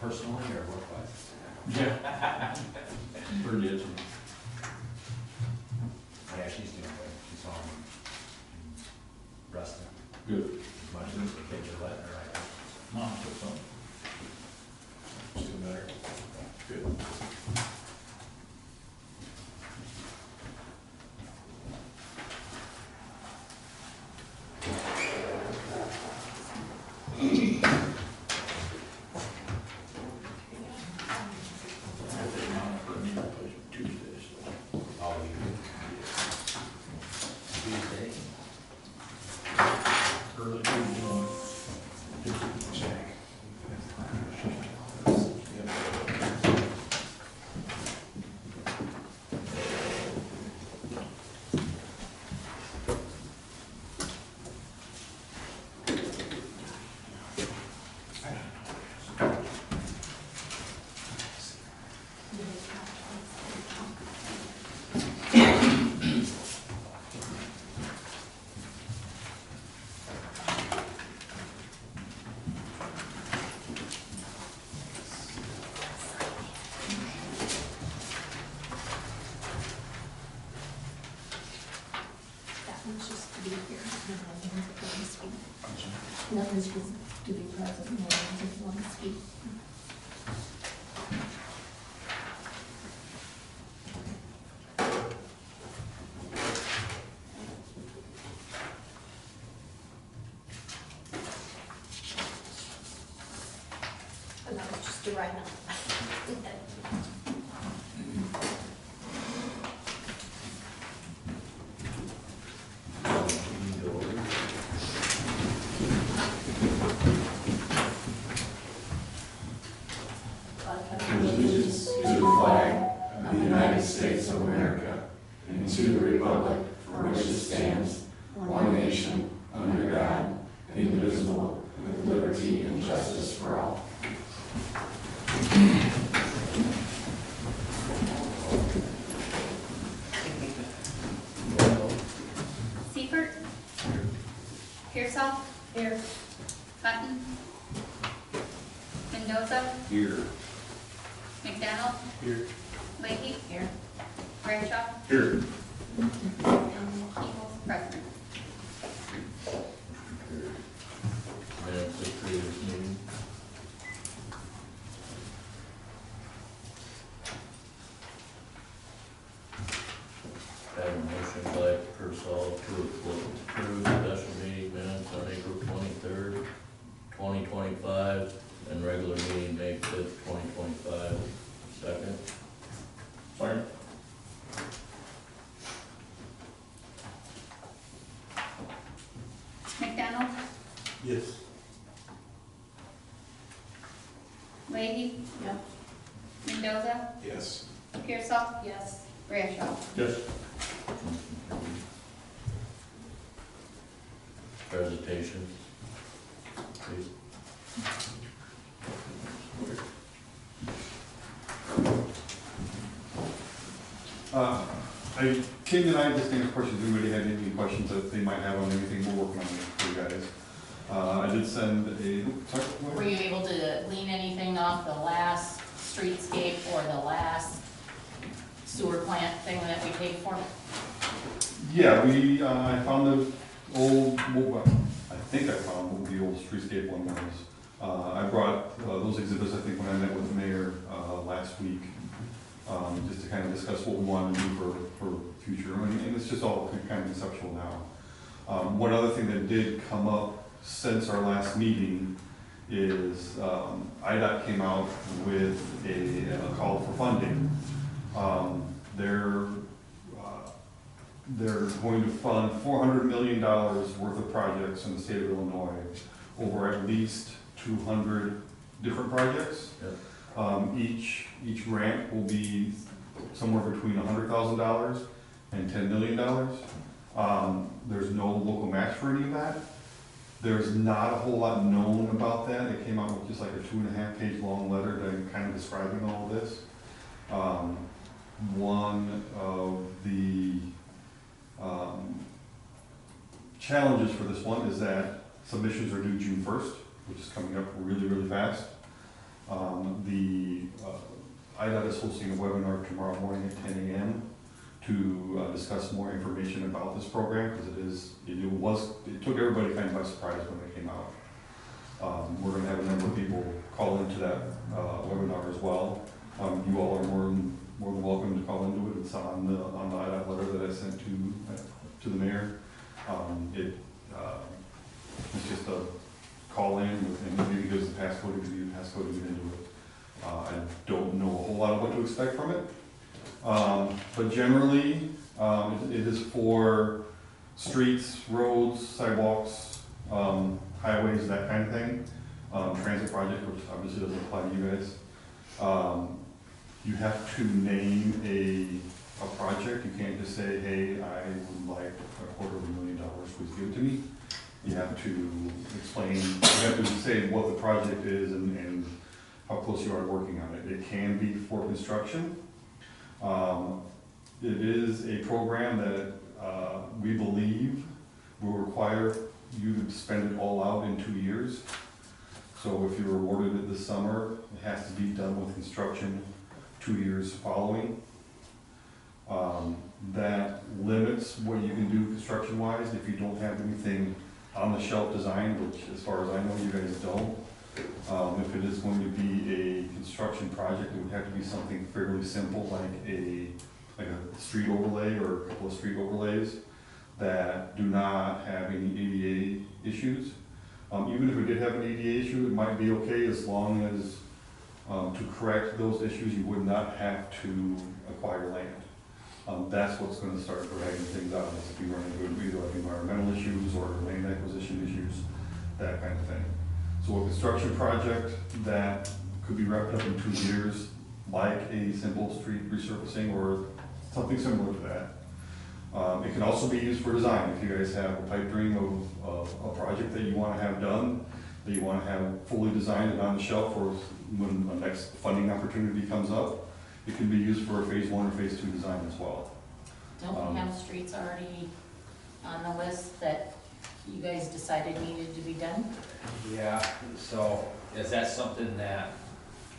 personally or work-wise? Yeah. Pretty good. Yeah, she's doing good. She's home and resting Good. as much as the kids are letting her right now. No, that's something. She's doing better. Good. All of you. Tuesday. Early Tuesday. Check. That one's just to be here, and then one's to speak. That one's just to be present, and then one's just want to speak. And that was just to write on. Allegiance to the flag of the United States of America and to the republic for which it stands, one nation, under God, indivisible, with liberty and justice for all. Seifert? Pearsall? Here. Hutton? Mendoza? Here. McDonald? Here. Leahy? Here. Bradshaw? Here. And Keebles, present. Minutes of previous meeting. Have a motion by Pearsall to approve special meeting minutes on April 23rd, 2025, and regular meeting May 5th, 2025. Second. Second. McDonald? Yes. Leahy? Yep. Mendoza? Yes. Pearsall? Yes. Bradshaw? Yes. Presentation, please. I came tonight just to answer questions. Anybody had any questions that they might have on anything we're working on for you guys? I did send a, sorry, what? Were you able to glean anything off the last streetscape or the last sewer plant thing that we paid for? Yeah, I found the old, well, I think I found what the old streetscape one was. I brought those exhibits, I think, when I met with the mayor last week, just to kind of discuss what we want to do for future, and it's just all kind of conceptual now. One other thing that did come up since our last meeting is IDOT came out with a call for funding. They're going to fund $400 million worth of projects in the state of Illinois over at least 200 different projects. Yep. Each grant will be somewhere between $100,000 and $10 million. There's no local match for any of that. There's not a whole lot known about that. It came out with just like a 2.5-page long letter kind of describing all of this. One of the challenges for this one is that submissions are due June 1st, which is coming up really, really fast. IDOT is hosting a webinar tomorrow morning at 10 a.m. to discuss more information about this program, because it took everybody kind of by surprise when it came out. We're gonna have a number of people call into that webinar as well. You all are more than welcome to call into it. It's on the IDOT letter that I sent to the mayor. It's just a call in, and maybe gives the passcode to get into it. I don't know a whole lot of what to expect from it. But generally, it is for streets, roads, sidewalks, highways, that kind of thing. Transit project, which obviously doesn't apply to you guys. You have to name a project. You can't just say, hey, I would like $250,000, please give it to me. You have to explain, you have to say what the project is and how close you are working on it. It can be for construction. It is a program that we believe will require you to spend it all out in 2 years. So if you're awarded it this summer, it has to be done with construction 2 years following. That limits what you can do construction-wise if you don't have anything on the shelf design, which as far as I know, you guys don't. If it is going to be a construction project, it would have to be something fairly simple, like a street overlay or a couple of street overlays that do not have any ADA issues. Even if it did have an ADA issue, it might be okay as long as to correct those issues, you would not have to acquire land. That's what's going to start dragging things out, is if you run into either like environmental issues or land acquisition issues, that kind of thing. So a construction project that could be wrapped up in 2 years, like a simple street resurfacing or something similar to that. It can also be used for design. If you guys have a pipe dream of a project that you want to have done, that you want to have fully designed and on the shelf for when the next funding opportunity comes up, it can be used for a phase 1 or phase 2 design as well. Don't we have streets already on the list that you guys decided needed to be done? Yeah, so is that something that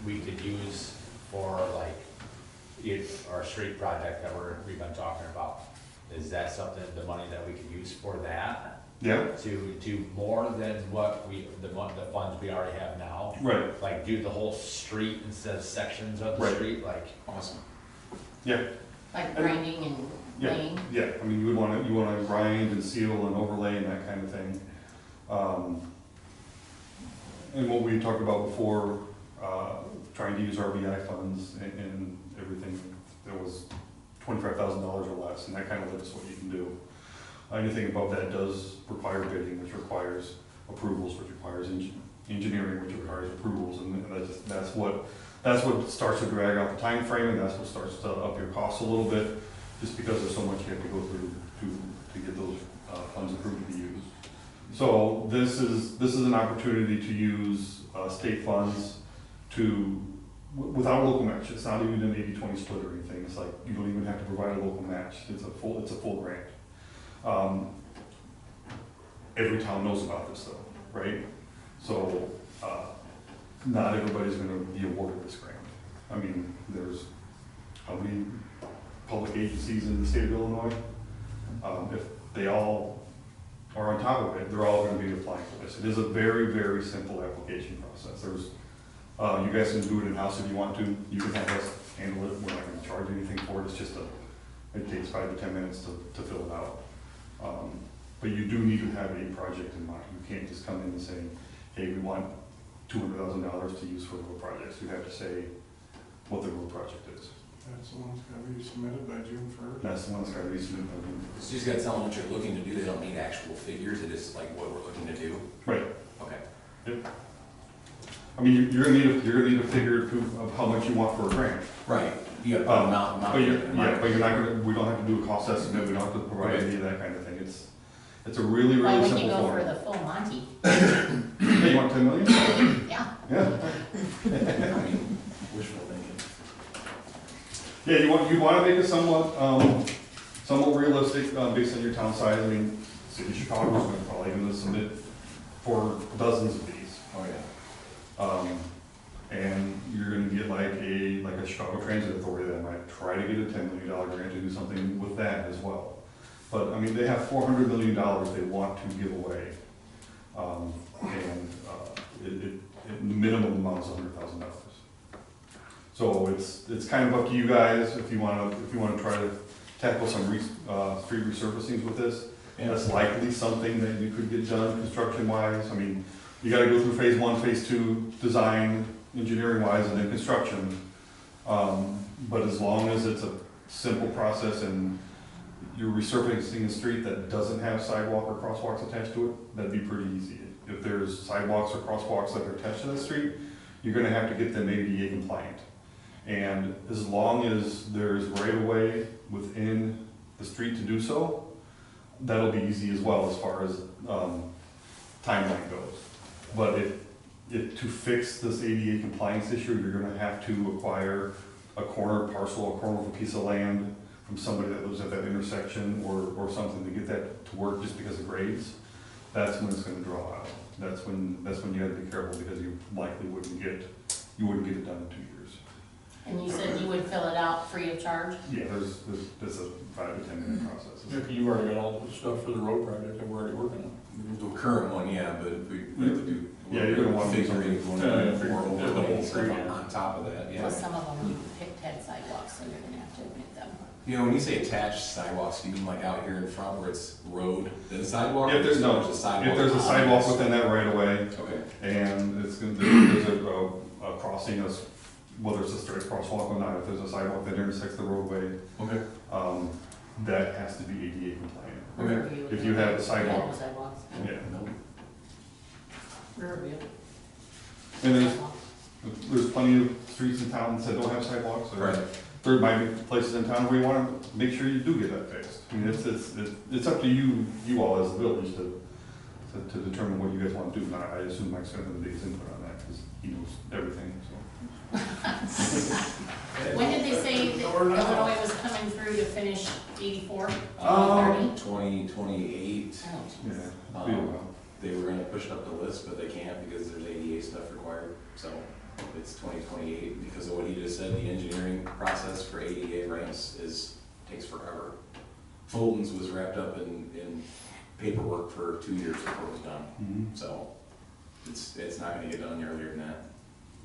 we could use for like our street project that we've been talking about? Is that something, the money that we could use for that? Yeah. To do more than what the funds we already have now? Right. Like do the whole street instead of sections of the Right. street, like? Awesome. Yeah. Like grinding and Yeah. laying? Yeah. I mean, you want to grind and seal and overlay and that kind of thing. And what we talked about before, trying to use RBI funds and everything, there was $25,000 or less, and that kind of limits what you can do. Anything above that does require bidding, which requires approvals, which requires engineering, which requires approvals, and that's what starts to drag out the time frame, and that's what starts to up your costs a little bit, just because there's so much you have to go through to get those funds approved to be used. So this is an opportunity to use state funds without a local match. It's not even an 80-20 split or anything. It's like you don't even have to provide a local match. It's a full grant. Every town knows about this though, right? So not everybody's going to be awarded this grant. I mean, there's how many public agencies in the state of Illinois? If they all are on top of it, they're all going to be applying for this. It is a very, very simple application process. You guys can do it in-house if you want to. You can have us handle it. We're not going to charge anything for it. It's just it takes 5 to 10 minutes to fill it out. But you do need to have a project in mind. You can't just come in and say, hey, we want $200,000 to use for road projects. You have to say what the road project is. That's the one that's got to be submitted by June 1st. That's the one that's got to be submitted by June. So you just gotta tell them what you're looking to do, they don't need actual figures, it is like what we're looking to do? Right. Okay. Yep. I mean, you're gonna need a figure of how much you want for a grant. Right. You gotta put amount. But you're not gonna. We don't have to do a cost estimate. We don't have to provide any of that kind of thing. It's a really, Why really wouldn't you simple go for form. the full Monty? Hey, you want 10 million? Yeah. Yeah. I mean, wishful thinking. Yeah, you want to make it somewhat realistic based on your town size. I mean, City of Chicago is probably going to submit for dozens of these. Oh, yeah. And you're going to get like a Chicago Transit Authority that might try to get a $10 million grant to do something with that as well. But, I mean, they have $400 million they want to give away. The minimum amount is $100,000. So it's kind of up to you guys if you wanna try to tackle some street resurfacings with this. And that's likely something that you could get done construction-wise. I mean, you gotta go through phase 1, phase 2, design, engineering-wise, and then construction. But as long as it's a simple process and you're resurfacing a street that doesn't have sidewalk or crosswalks attached to it, that'd be pretty easy. If there's sidewalks or crosswalks that are attached to the street, you're gonna have to get them ADA compliant. And as long as there's right-of-way within the street to do so, that'll be easy as well as far as timeline goes. But to fix this ADA compliance issue, you're gonna have to acquire a corner parcel, a corner of a piece of land from somebody that lives at that intersection or something to get that to work just because of grades. That's when it's gonna draw out. That's when you gotta be careful because you likely wouldn't get it done in 2 years. And you said you would fill it out free of charge? Yeah, there's a 5 to 10 minute process. Yeah, you've already got all the stuff for the road project that we're already working on. The current one, yeah, but if we have to do. Yeah, you're gonna want to do figuring, something. more Yeah, overlay the and stuff whole on top of that, yeah. Well, some of them you picked had sidewalks, so you're gonna have to admit them. You know, when you say attached sidewalks, you mean like out here in front where it's road, then sidewalk? If there's or no, a sidewalk if there's a on sidewalk this? within that right of way, Okay, and there's a crossing, whether it's a straight crosswalk or not, if there's a sidewalk that intersects the roadway, okay, that has to be ADA compliant. okay. Riverview If you have a had sidewalk, sidewalks. yeah. No. Riverview. And there's plenty of streets in towns that don't have sidewalks, or Right. there might be places in town where you wanna make sure you do get that fixed. I mean, it's up to you all as the village to determine what you guys wanna do, and I assume Mike's gonna have the biggest input on that, because he knows everything, so. When did they say that Illinois was coming through to finish 84, 30? 2028, Oh, Yeah, geez. it'll be a while. they were gonna push it up the list, but they can't because there's ADA stuff required, so it's 2028. Because of what he just said, the engineering process for ADA ramps takes forever. Fulton's was wrapped up in paperwork for 2 years before it was done. Mhm. So it's not gonna get done any earlier than that.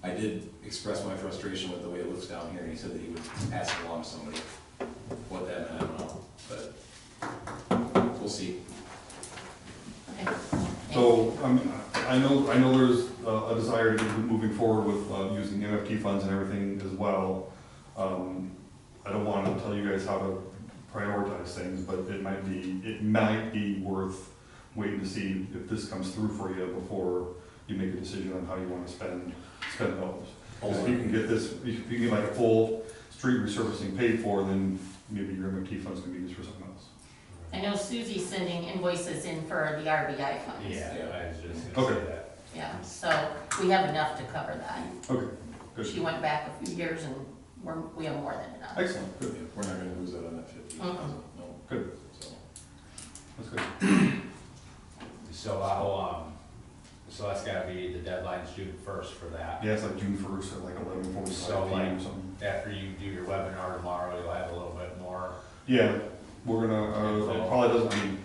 I did express my frustration with the way it looks down here, and he said that he would pass it along to somebody. What that meant, I don't know, but we'll see. Okay. So, I know there's a desire to get moving forward with using MFT funds and everything as well. I don't want to tell you guys how to prioritize things, but it might be worth waiting to see if this comes through for you before you make a decision on how you want to spend those. 'Cause if you can get this, if you can get like a full street resurfacing paid for, then maybe your MFT funds can be used for something else. I know Susie's sending invoices in for the RBI funds. Yeah, I was just gonna Okay. say that. Yeah, so we have enough to cover that. Okay, good. She went back a few years and we have more than enough. Excellent, good, We're not gonna lose out on that 50,000, no. good, So, that's good. So that's gotta be, the deadline's June 1st for that. Yeah, it's like June 1st at like 11:45 So PM like, or something. after you do your webinar tomorrow, you'll have a little bit more. Yeah, we're gonna, it probably doesn't, I mean,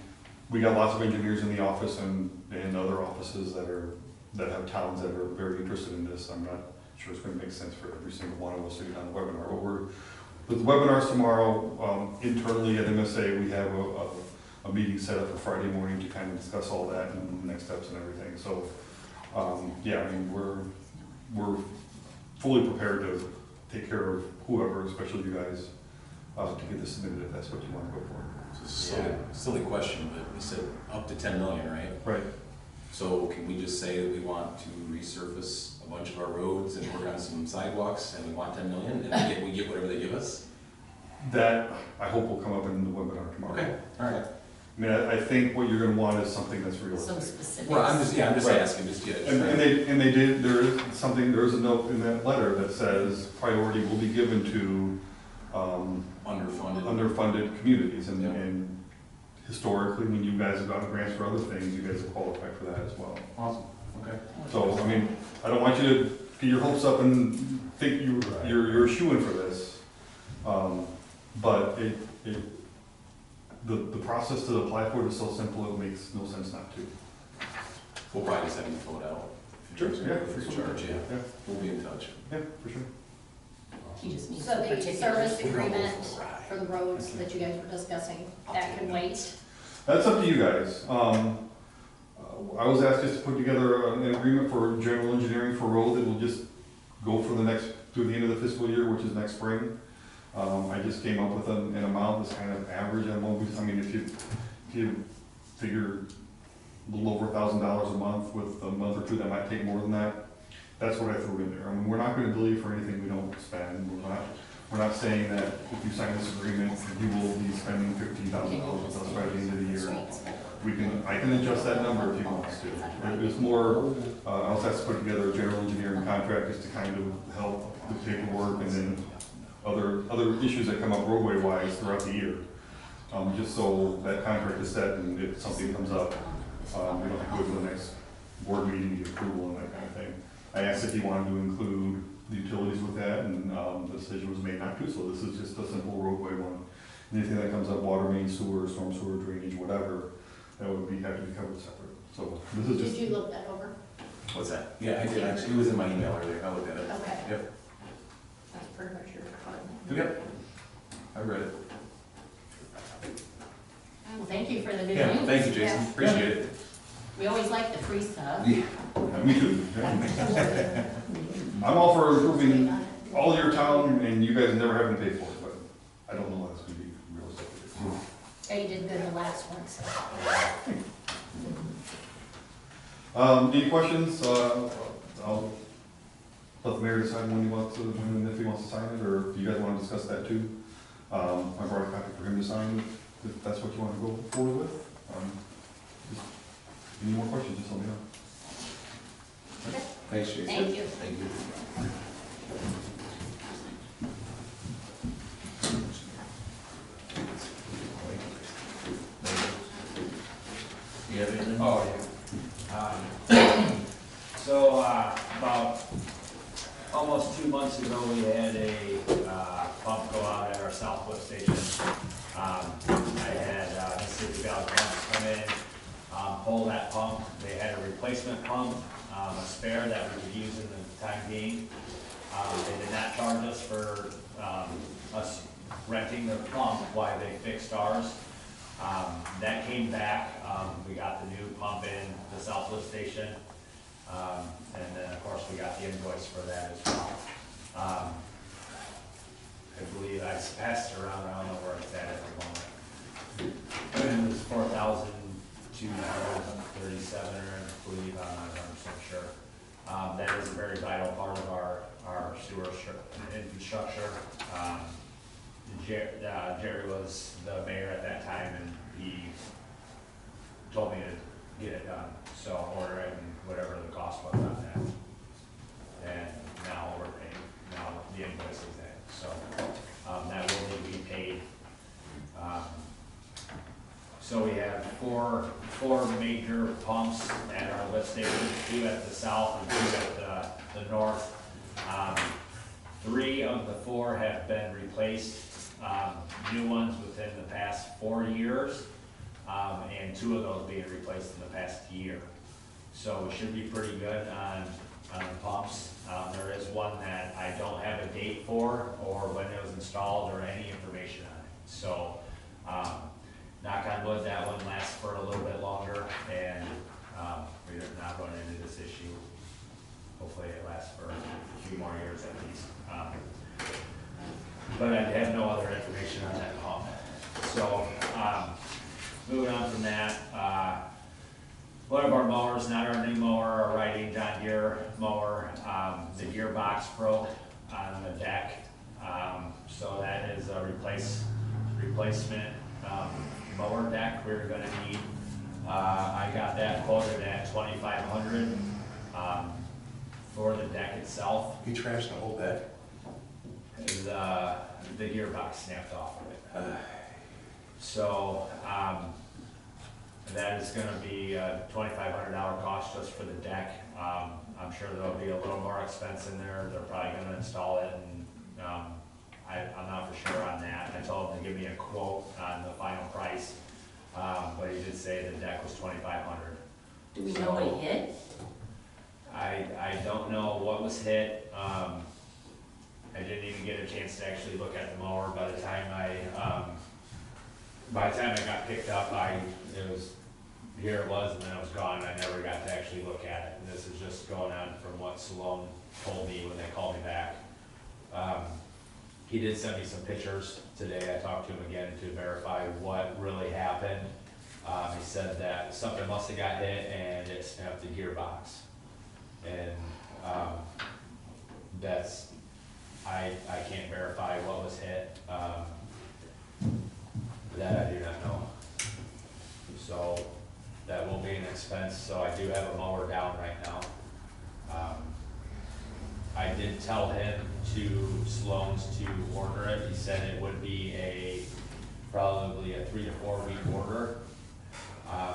we got lots of engineers in the office and other offices that have towns that are very interested in this. I'm not sure it's gonna make sense for every single one of us to get on the webinar, but with the webinars tomorrow, internally at MSA, we have a meeting set up for Friday morning to kind of discuss all that and next steps and everything. So, yeah, I mean, we're fully prepared to take care of whoever, especially you guys, to get this submitted if that's what you want to go for. it's a silly question, but you said up to 10 million, right? Right. So can we just say that we want to resurface a bunch of our roads and work on some sidewalks, and we want 10 million, and we get whatever they give us? That, I hope will come up in the webinar tomorrow. Okay, all right. I mean, I think what you're gonna want is something that's Some realistic. specifics. Well, I'm just Right. asking, just, yeah. just And trying- they did, there is a note in that letter that says priority will be given to, Underfunded. underfunded communities, Yeah. and historically, when you guys have gotten grants for other things, you guys have qualified for that as well. Awesome, okay. So, I mean, I don't want you to get your hopes up and think you're a shoo-in for this. But the process to apply for it is so simple, it makes no sense not to. We'll probably just have you fill it out. Sure, yeah. Free of charge, yeah. Yeah, We'll be in touch. yeah, for sure. He just needs So the the particulars. service agreement for the roads that you guys were discussing, that can wait? That's up to you guys. I was asked just to put together an agreement for general engineering for road that will just go for through the end of the fiscal year, which is next spring. I just came up with an amount that's kind of average on movies. I mean, if you figure a little over $1,000 a month with a month or two that might take more than that, that's what I threw in there. I mean, we're not gonna bill you for anything we don't spend. We're not saying that if you sign this agreement, you will be spending $15,000 with us by the end of the year. I can adjust that number if you want us to. It's more, I was asked to put together a general engineering contract just to kind of help with paperwork and then other issues that come up roadway wise throughout the year. Just so that contract is set, and if something comes up, we don't have to go to the next board meeting to get approval and that kind of thing. I asked if he wanted to include the utilities with that, and the decision was made not to, so this is just a simple roadway one. Anything that comes up, water main, sewer, storm sewer, drainage, whatever, that would have to be covered separate. So this is just. Did you look that over? What's that? Yeah, I did actually. It was in my email earlier. I looked at it. Okay. Yep. That's pretty much your department. Yep. I read it. Well, thank you for the good Yeah, news. thank you, Jason. Yeah. Appreciate it. We always like the free stuff. Yeah. Me too. I'm all for improving all your town, and you guys never having to pay for it, but I don't know that's gonna be realistic. Yeah, you did good the last one, so. Any questions? I'll let the mayor decide when and if he wants to sign it, or if you guys want to discuss that too. I brought a copy for him to sign, if that's what you want to go forward with. Just, any more questions, just let me know. Thanks, Jason. Thank you. Thank you. You have anything? Oh, so, about almost 2 months ago, we had a, pump go out at our Southwest station. I had, Mississippi Valley Pumps come in, pull that pump. They had a replacement pump, a spare that we could use in the time being. They did not charge us for, us renting the pump while they fixed ours. That came back, we got the new pump in the Southwest station, and then of course we got the invoice for that as well. I believe I passed it around, I don't know where it's at the moment. And it was 4,237, I believe, I'm not 100% sure. That is a very vital part of our sewer infrastructure. Jerry was the mayor at that time, and he told me to get it done, so order it and whatever the cost was on that. And now we're paying, now the invoice is in, so that will need to be paid. So we have four major pumps at our lift station, 2 at the south and 2 at the north. 3 of the 4 have been replaced, new ones within the past 4 years, and 2 of those being replaced in the past year. So we should be pretty good on pumps. There is one that I don't have a date for, or when it was installed, or any information on it. So, knock on wood, that one lasts for a little bit longer, and we're not running into this issue. Hopefully it lasts for a few more years at least. But I have no other information on that pump. So, moving on from that, one of our mowers, not our new mower, our riding John Deere mower, the gearbox broke on the deck. So that is a replacement mower deck we're gonna need. I got that quoted at $2,500 for the deck itself. You trashed the whole deck? The gearbox snapped off of it. So, that is gonna be a $2,500 cost just for the deck. I'm sure there'll be a little more expense in there. They're probably gonna install it, and I'm not for sure on that. I told him to give me a quote on the final price, but he did say the deck was 2,500. Do we know what he hit? I don't know what was hit. I didn't even get a chance to actually look at the mower by the time I got picked up. Here it was, and then it was gone. I never got to actually look at it. And this is just going on from what Salone told me when they called me back. He did send me some pictures today. I talked to him again to verify what really happened. He said that something must have got hit and it snapped the gearbox. And I can't verify what was hit. That I do not know. So that will be an expense. So I do have a mower down right now. I did tell him Sloan's to order it. He said it would be probably a 3 to 4 week order.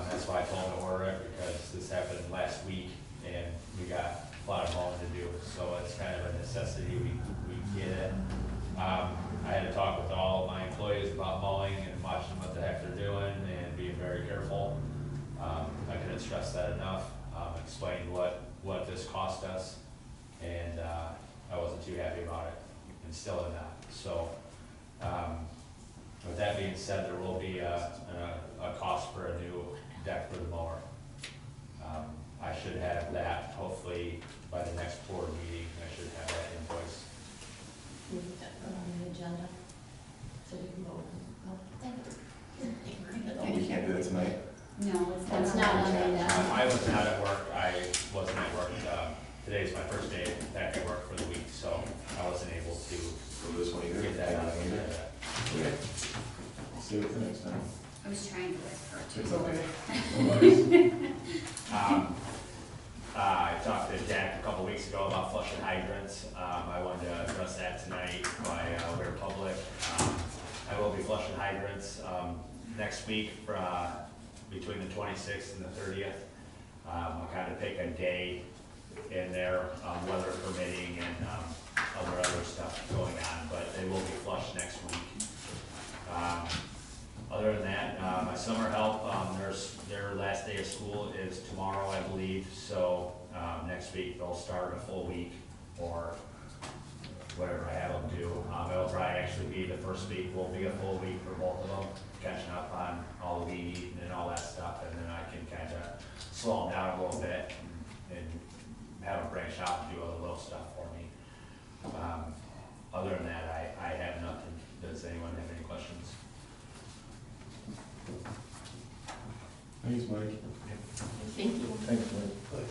That's why I told him to order it, because this happened last week and we got a lot of mowing to do. So it's kind of a necessity we get it. I had to talk with all of my employees about mowing and watching what the heck they're doing and being very careful. I couldn't stress that enough. Explained what this cost us, and I wasn't too happy about it, and still am not. So with that being said, there will be a cost for a new deck for the mower. I should have that hopefully by the next board meeting. I should have that invoice. We need to put on the agenda, so we can vote. We can't do that tonight. No, It's not on the agenda. I was not at work. I wasn't at work. Today's my first day back at work for the week, so I wasn't able to So this one either? get that out. Okay. See you next time. I was trying to whisper too. It's okay. I talked to Jack a couple weeks ago about flushing hydrants. I wanted to address that tonight by We're Public. I will be flushing hydrants next week between the 26th and the 30th. I'll kind of pick a day in there, weather permitting and other stuff going on, but they will be flushed next week. Other than that, my summer help, their last day of school is tomorrow, I believe, so next week they'll start a full week or whatever I have them do. It'll probably actually be the first week, will be a full week for both of them, catching up on all the weed eating and all that stuff, and then I can kind of slow them down a little bit and have them branch out and do other little stuff for me. Other than that, I have nothing. Does anyone have any questions? Thanks, Mike. Thank you. Thanks, Mike.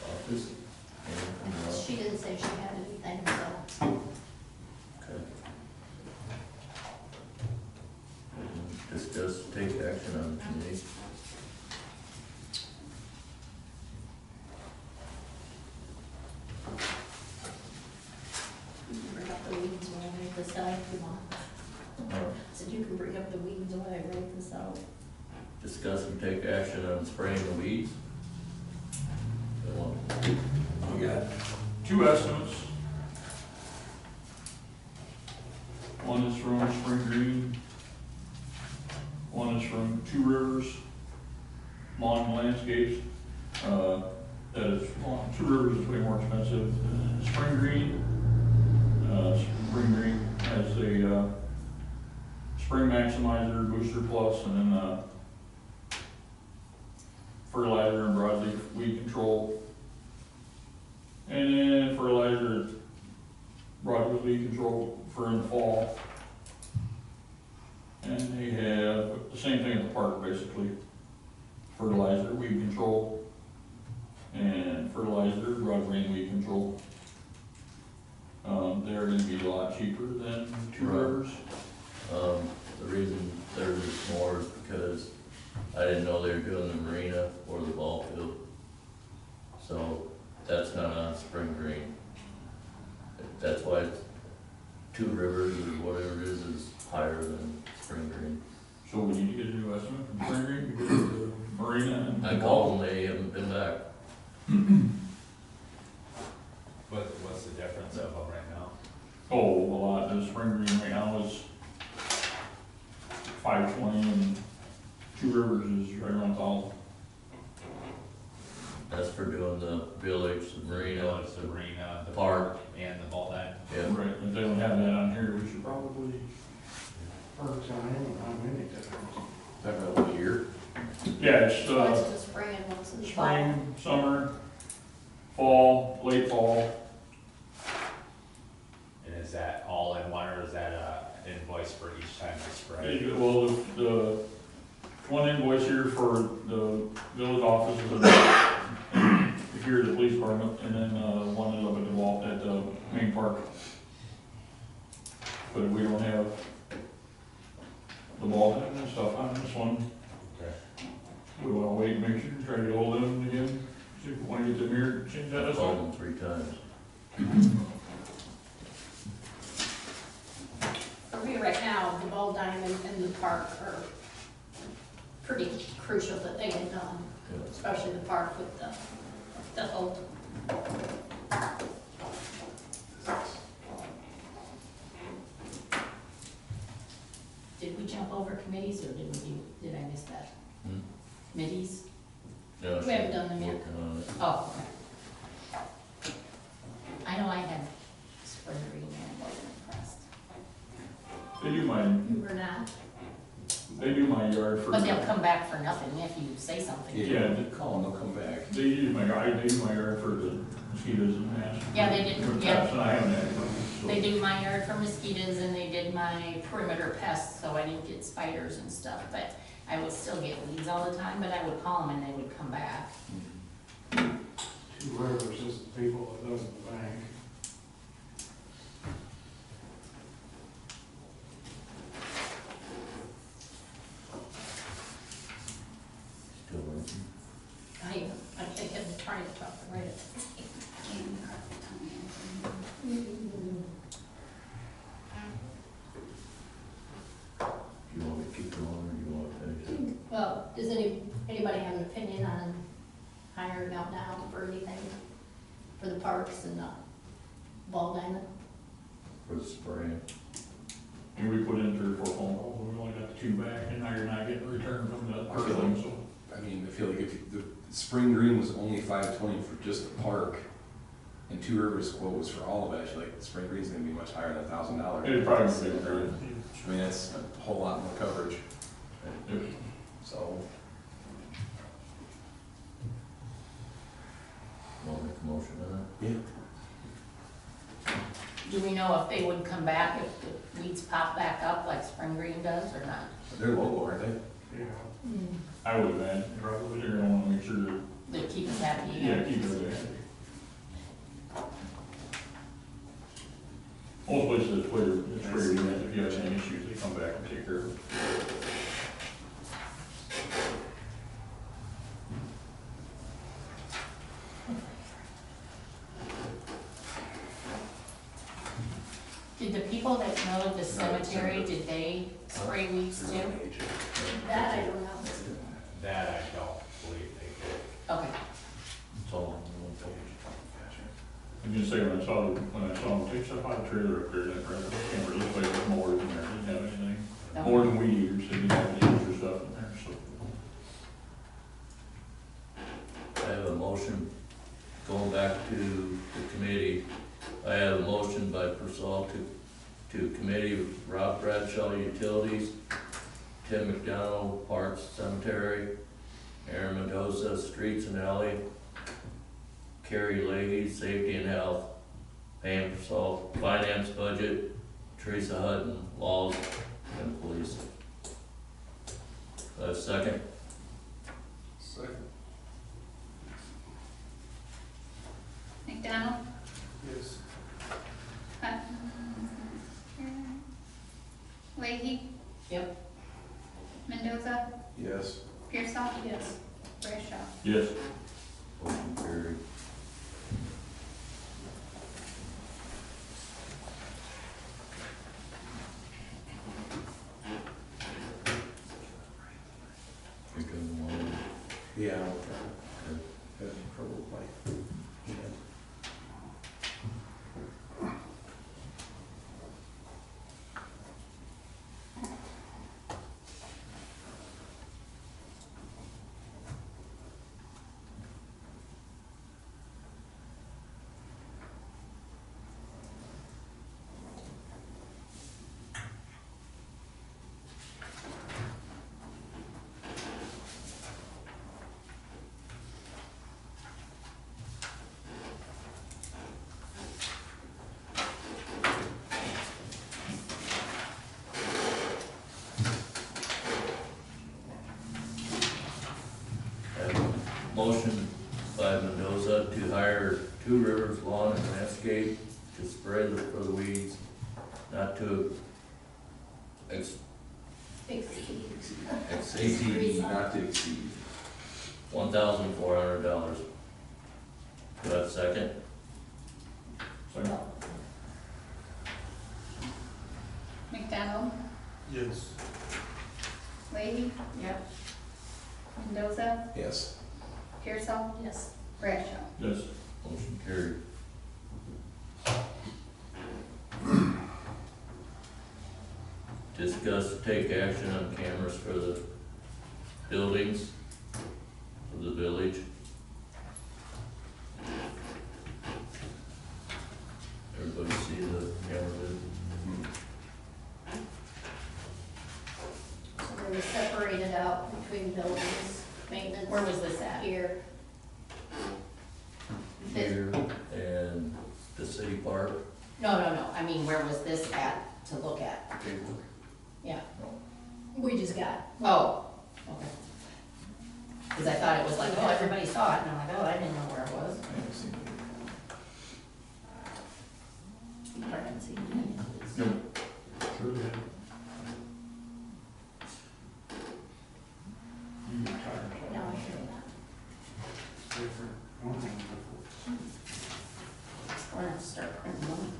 Office? She didn't say she had anything, so. Okay. Discuss, take action on committee. You can bring up the weeds when I write this out if you want. So you can bring up the weeds when I write this out. Discuss and take action on spraying the weeds. We got 2 estimates. One is from Spring Green. One is from Two Rivers Lawn Landscapes. That is, Two Rivers is way more expensive than Spring Green. Spring Green has a spring maximizer, booster plus, and then fertilizer and broadleaf weed control. And then fertilizer, broadleaf weed control for in the fall. And they have the same thing at the park, basically. Fertilizer, weed control, and fertilizer, broad range weed control. They're gonna be a lot cheaper than Two Rivers. The reason theirs is more is because I didn't know they were doing the marina or the ball field. So that's not on Spring Green. That's why Two Rivers or whatever it is higher than Spring Green. So we need to get a new estimate from Spring Green because of the marina and. I called them, they haven't been back. What's the difference of them right now? Oh, a lot, the spring green right now is 520, and Two Rivers is right around 1,000. That's for doing the village, the marina, The marina, the park. and the ball diamond. Yeah. Right, if they don't have that on here, we should probably, Per time, how many times? About a year. yeah, it's, Once in the spring and once in the fall. spring, summer, fall, late fall. And is that all in one, or is that a invoice for each time they spray? Well, the one invoice here for the village office is here at the police department, and then, one is up at the wall, at the main park. But we don't have the ball and stuff on this one. Okay. We wanna wait and make sure, try to get hold of them again, see if we wanna get them here, change that as Called well. them 3 times. For me right now, the ball diamond and the park are pretty crucial that they get done, Yeah. especially the park with the old. Did we jump over committees or did I miss that? Hmm? Committees? Yeah, We haven't done them yet. working on it. Oh, okay. I know I had spring green and wasn't impressed. They do my, You were not, they do my yard for. but they'll come back for nothing if you say something. Yeah, Call them, they'll come back. they use my yard for the mosquitoes and gnats. Yeah, they did, For yeah. pests, and I haven't had any, so. They do my yard for mosquitoes and they did my perimeter pests, so I didn't get spiders and stuff, but I would still get weeds all the time, but I would call them and they would come back. Two Rivers is the people that live in the bank. Still working. I think I'm trying to talk right at the same You want me to keep going, or you want to finish it? Well, does anybody have an opinion on hiring out now for anything? For the parks and the ball diamond? For the spraying? And we put in 3 or 4 phone calls, we only got 2 back, and now you're not getting a return from the other thing, so. I mean, I feel like if the spring green was only 520 for just the park, and Two Rivers quote was for all of it, I feel like the spring green's gonna be much higher than $1,000. It'd probably be better. I mean, that's a whole lot more coverage, so. Want to make a motion on Yeah. Do we know if they would come back if the weeds pop back up like spring green does or not? They're local, aren't they? Yeah. I would imagine, probably, they're gonna wanna make sure that, They keep us happy. yeah, keep everything happy. Most places it's where, if you have any issues, they come back and take care of it. Did the people that know the cemetery, did they spray weeds too? That I don't know. That I don't believe they did. Okay. it? It's all on one page. I'm just saying, when I saw them take stuff out of the trailer up there, that rather, can't really look like there's more in there, didn't have anything. No. More than weed eaters, they didn't have any extra stuff in there, so. I have a motion, going back to the committee, I have a motion by Purcell to committee, Rob Bradshaw, Utilities, Tim McDonald, Parks, Cemetery, Aaron Mendoza, Streets and Alley, Carrie Leahy, Safety and Health, Pam Purcell, Finance Budget, Teresa Hutton, Laws, and Police. Do I have a second? Second. McDonald, Yes. Hutton, Leahy, Yep. Mendoza, Yes. Pearsall, Yes. Bradshaw. Yes. Motion carried. You're doing one. Yeah. Okay. Having trouble with my hand. Two Rivers Lawn and Landscape to spray for the weeds, not to exceed Not to exceed. $1,400. Do I have a second? Second. McDonald, Yes. Leahy, Yep. Mendoza, Yes. Pearsall, Yes. Bradshaw. Yes. Motion carried. Discuss take action on cameras for the buildings of the village. Everybody see the camera bid? So they were separated out between buildings, maintenance. Where was this at? Here. Here and the city park. No, I mean, where was this at to look at? Yeah. We just got. Oh, okay. Cause I thought it was like, oh, everybody saw it, and I'm like, oh, I didn't know where it was. I haven't seen it. I haven't seen any of this. Yep. Sure did. You get tired. No, I hear that. Different. One thing before. We're gonna have to start printing money.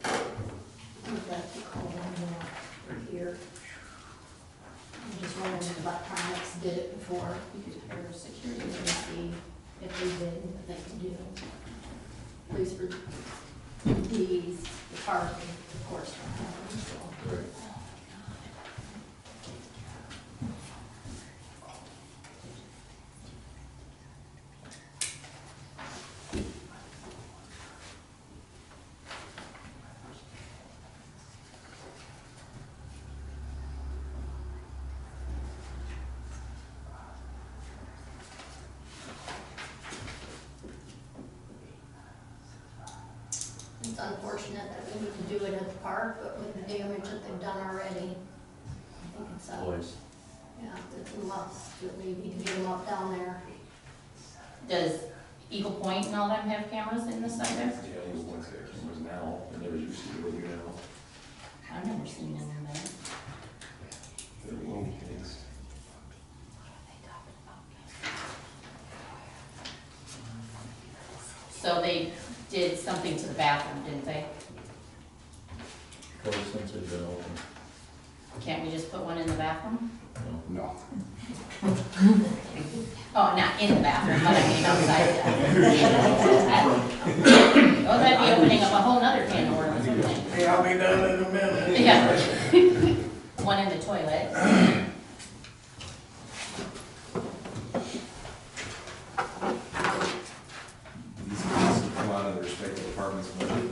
We've got to call one more here. I'm just wondering if electronics did it before. You could hire a security. We're gonna see if they did, what they can do. At least for these, the parking, of course, don't have them, so. Right. It's unfortunate that we need to do it at the park, but with the damage that they've done already, I think it's Boys. yeah, it's a must, that we need to get them up down there. Does Eagle Point and all them have cameras in the side there? Yeah, these ones got cameras now, and there used to be when you know. I've never seen them in there. They're little kids. So they did something to the bathroom, didn't they? Ever since it's been open. Can't we just put one in the bathroom? No. Oh, not in the bathroom, but I mean outside. Oh, that'd be opening up a whole nother can of worms, wouldn't it? Hey, I'll be done in a minute. Yeah. One in the toilet. These things come out of the respective departments' budget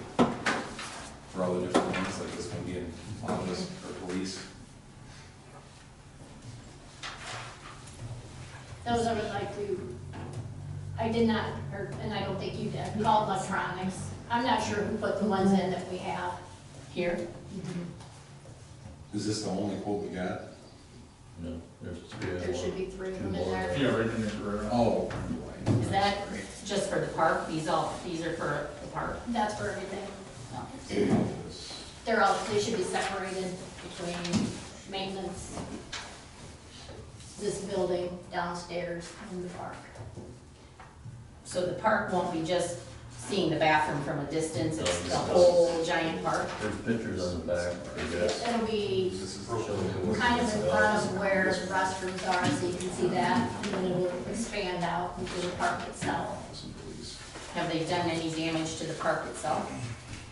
for all the different ones, like this one being office or police. Those I would like to, I did not, and I don't think you did, call electronics. I'm not sure who put the ones in that we have. Here? Is this the only quote we got? No, there's three. There should be three of them in Two more. there. Yeah, right in the garage. Oh. Is that just for the park? These are for the park? That's for everything. No. They're all, they should be separated between maintenance, this building downstairs, and the park. So the park won't be just seeing the bathroom from a distance, it's the No, whole giant park? There's pictures on the back, I guess. It'll be This is kind of in front of where the restrooms are, so you can see that, and then it will expand out into the park itself. Some police. Have they done any damage to the park itself?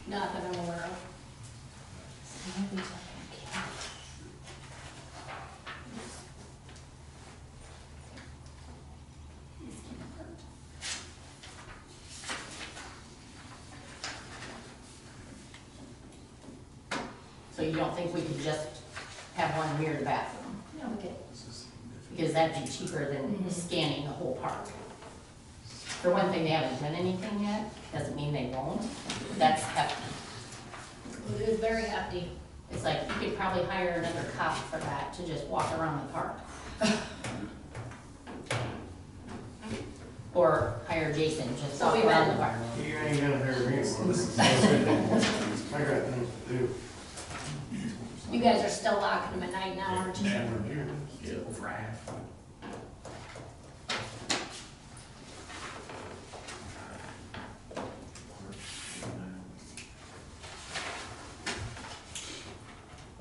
Not that I'm aware of. So you don't think we could just have one near the bathroom? Okay. Because that'd be cheaper than scanning the whole park. For one thing, they haven't done anything yet, doesn't mean they won't. That's hefty. It is very hefty. It's like, you could probably hire another cop for that, to just walk around the park. Or hire Jason, just So walk we around met. the park. You ain't gonna hear me. I got things to do. You guys are still locking them at night now, aren't you? Yeah.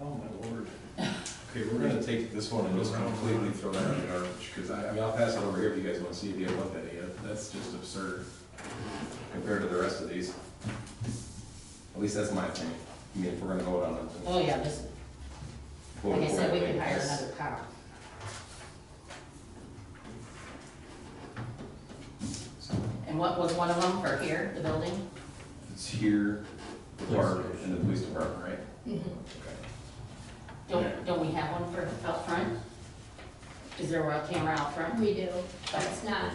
Oh, my lord. Okay, we're gonna take this one and just completely throw that in the garbage, because I mean, I'll pass it over here if you guys wanna see if you haven't looked at it yet. That's just absurd compared to the rest of these. At least that's my opinion. I mean, if we're gonna vote on it. Oh, yeah, this, like I said, we could hire another cop. And what was one of them for here, the building? It's here, the park, and the police department, right? Mhm. Don't we have one for out front? Is there a camera out front? We do, but it's not,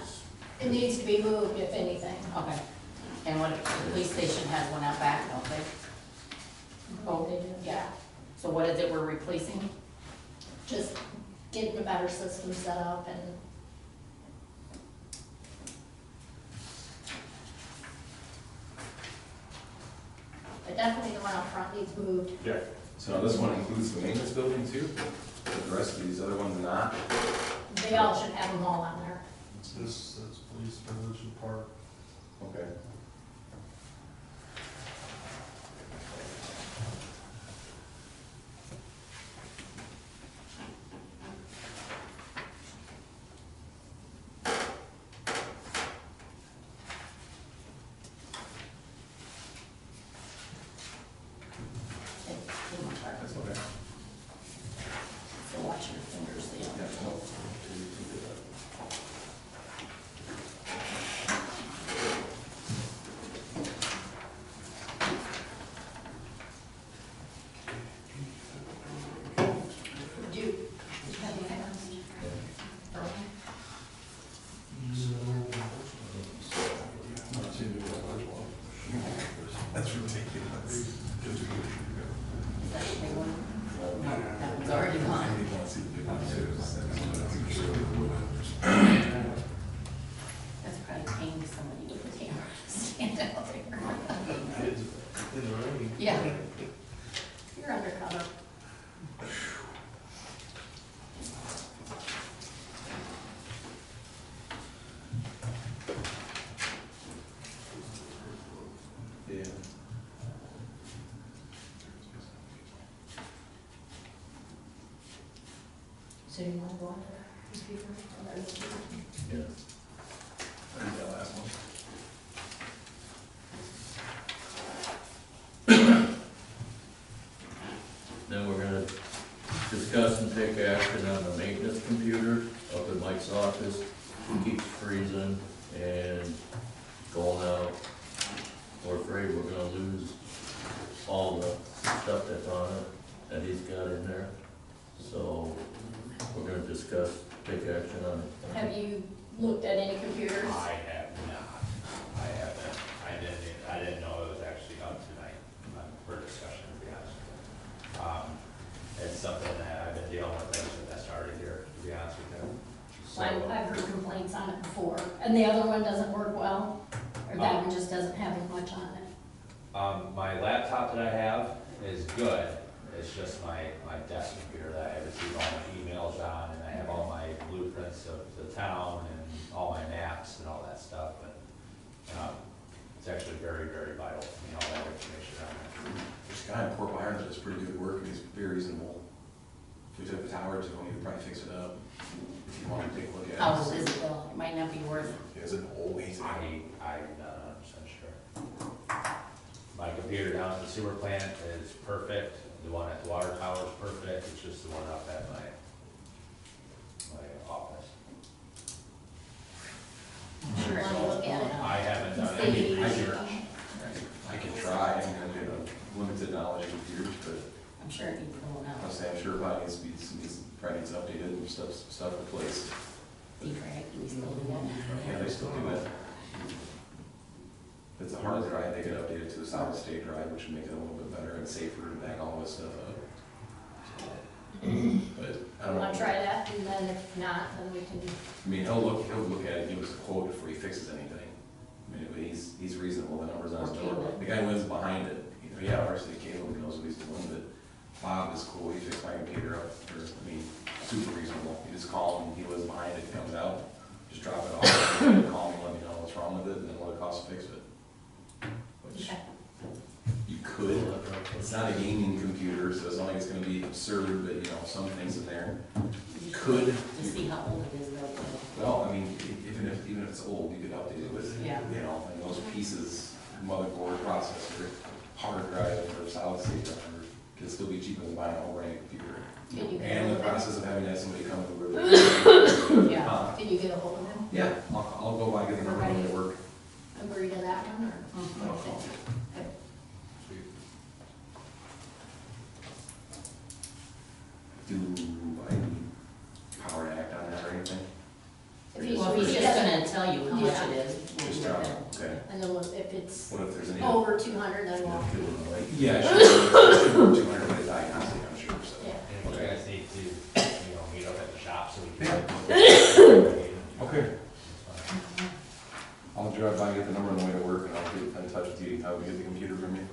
it needs to be moved if anything. Okay. And what, if the police station has one out back, don't they? Oh, They do. yeah. So what is it we're replacing? Just getting a better system set up and but definitely the one out front needs moved. Yeah. So now this one includes the maintenance building too, but the rest of these other ones not? They all should have them all on there. This, that's police, village, and park. Okay. That's okay. So watch your fingers, they don't. Yeah, no. Do you have any items? That's ridiculous. Is that the big one? No, that one's already gone. That's probably paying somebody with a camera to stand out there. In the rain. Yeah. You're undercover. Yeah. So you want to go on to the computer? Or the computer? Yeah. I think that last one. Then we're gonna discuss and take action on the maintenance computer up in Mike's office. It keeps freezing and going out. We're afraid we're gonna lose all the stuff that's on it that he's got in there. So we're gonna discuss, take action on it. Have you looked at any computers? I have not. I haven't. I didn't know it was actually up tonight for discussion, to be honest with you. It's something that I've been dealing with ever since I started here, to be honest with you. I've heard complaints on it before, and the other one doesn't work well, or that one just doesn't have as much on it. My laptop that I have is good. It's just my desk computer that I receive all my emails on, and I have all my blueprints of the town and all my maps and all that stuff. But it's actually very, very vital, you know, all that information on there. There's a guy in Port Byron that does pretty good work, and he's very reasonable. If we took the tower to him, he would probably fix it up, if you want to take a look at it. How old is it though? It might not be worth it. Is it old? He's I'm not 100% sure. My computer down at the sewer plant is perfect. The one at the water tower is perfect. It's just the one up at my office. Sure, Want to look at it? I haven't done Maybe any we should- research. I can try, I mean, I have limited knowledge of computers, but I'm sure it needs going I'll out. say I'm sure it probably needs to be, probably needs updated and stuff replaced. D-Craig, we still do that. Yeah, they still do it. If it's a hard drive, they could update it to a solid state drive, which would make it a little bit better and safer to back all this stuff up. But I don't know. Wanna try that, and then if not, then we can, I mean, he'll look at it, give us a quote before he fixes anything. I mean, he's reasonable, the numbers on his Or door. cable. The guy lives behind it, you know, yeah, varsity cable, he knows what he's doing, but Bob is cool, he fixed my computer up, I mean, super reasonable. You just call him, he lives behind it, he comes out, just drop it off, call me, let me know what's wrong with it, and then what it costs to fix it. Which okay. you could, it's not a gaming computer, so it's not like it's gonna be absurd, but you know, some things in there could. To see how old it is, though. Well, I mean, even if it's old, you could update it with, Yeah. you know, and those pieces, motherboard, processor, hard drive, or solid state drive, can still be cheaper than buying a whole brand new computer. Can you get And a the hold of process of having to have somebody come over. him? Yeah, can you get a hold of him? Yeah, I'll go by, get the number when they work. Agree to that one, or? I'll call. Okay. Do I need power to act on that or anything? Well, if he's just gonna tell you how much Yeah. it is. we'll Just do drop it. it, okay. And then if it's What if there's any? over 200, then we'll, Yeah, sure, 200, but it's diagnostic, I'm sure, so. yeah. And we're gonna need to, meet up at the shop so we Yeah. can. Okay. I'll drive by, get the number on the way to work, and I'll get in touch with you, how we get the computer from you.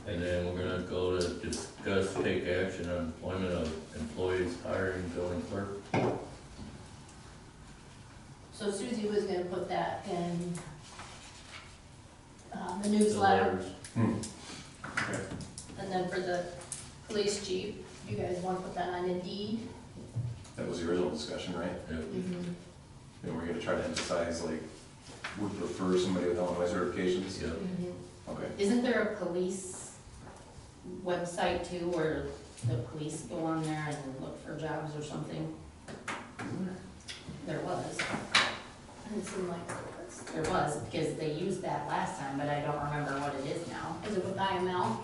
And then we're gonna go to discuss, take action on employment of employees, hiring, building clerk. So Susie was gonna put that in the The newsletter, letters. Okay. and then for the police chief, you guys wanna put that on Indeed? That was the original discussion, right? Yeah. And we're gonna try to emphasize, like, would prefer somebody with Illinois certifications? Yeah. Okay. Isn't there a police website too, where the police go on there and look for jobs or something? There was. And it seemed like, There was, because they used that last time, but I don't remember what it is now. is it with IML?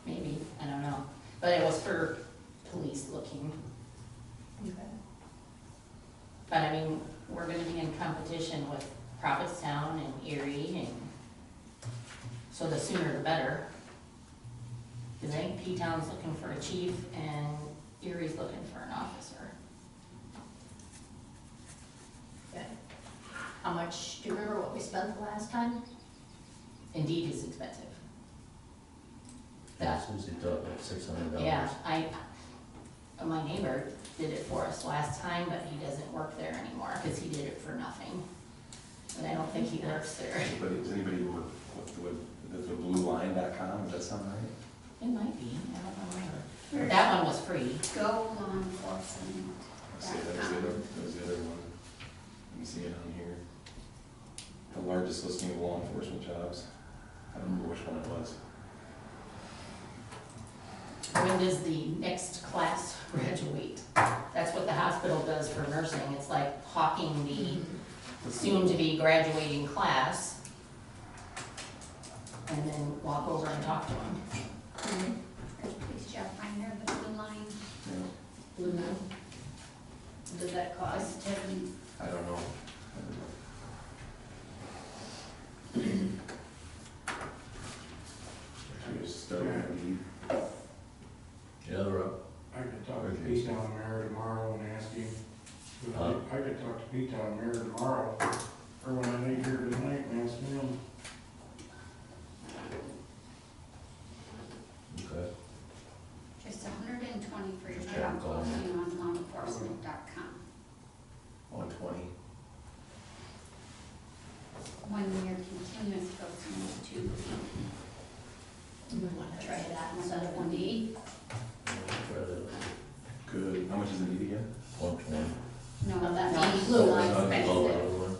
Maybe, I don't know. But it was for police looking. Okay. But I mean, we're gonna be in competition with Prophetstown and Erie, and so the sooner the better. Cause I think P-Town's looking for a chief and Erie's looking for an officer. Okay. How much, do you remember what we spent the last time? Indeed is expensive. That, Susie thought like $600. yeah, my neighbor did it for us last time, but he doesn't work there anymore, cause he did it for nothing. And I don't think he works there. Does anybody work with the blueline.com, does that sound right? It might be, I don't remember. That one was free. Go law enforcement. Let's see, that was the other one. Let me see it on here. The largest listing of law enforcement jobs. I don't remember which one it was. When does the next class graduate? That's what the hospital does for nursing. It's like hawking the soon-to-be graduating class. And then walk over and talk to them. Police job finder, the blue line. Yeah, Blue Moon. What did that cost? I don't know. I just started on Indeed. Yeah, Rob. I could talk to P-Town Mayor tomorrow and ask him, Huh? I could talk to P-Town Mayor tomorrow, or when I leave here tonight and ask him. Okay. Just $120 for your Okay, job cool. posting on lawenforcement.com. 120. 1 year continuous posting is $2. We wanna try that instead of Indeed? Try that. Good. How much is Indeed again? 120. No, that that's means blue line. Oh, expensive. other one.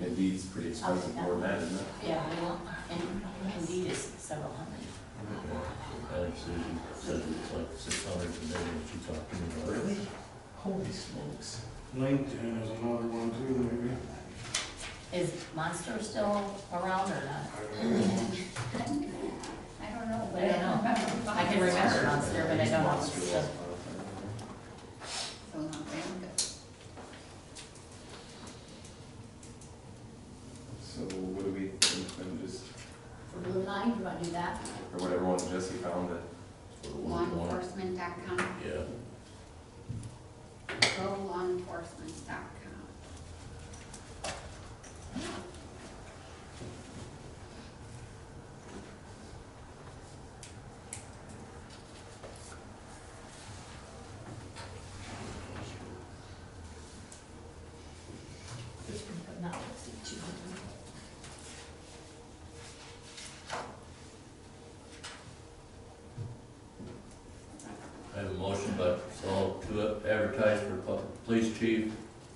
Indeed's pretty expensive, more than that, isn't it? Yeah, and Indeed is several hundred. I think Susie said it's like 600 a day when she talked to me about it. Really? Holy smokes. LinkedIn is another one too, maybe. Is Monster still around or not? I don't know. I don't know, but I don't know. I can remember Monster, but I don't know. Monster what's was the- So not very good. So what do we think when Route 9, you wanna do that? Or whatever one Jesse found that. For the one we want. Lawenforcement.com, Yeah, golawenforcement.com. Just gonna put not to exceed 200. I have a motion by Saul to advertise for police chief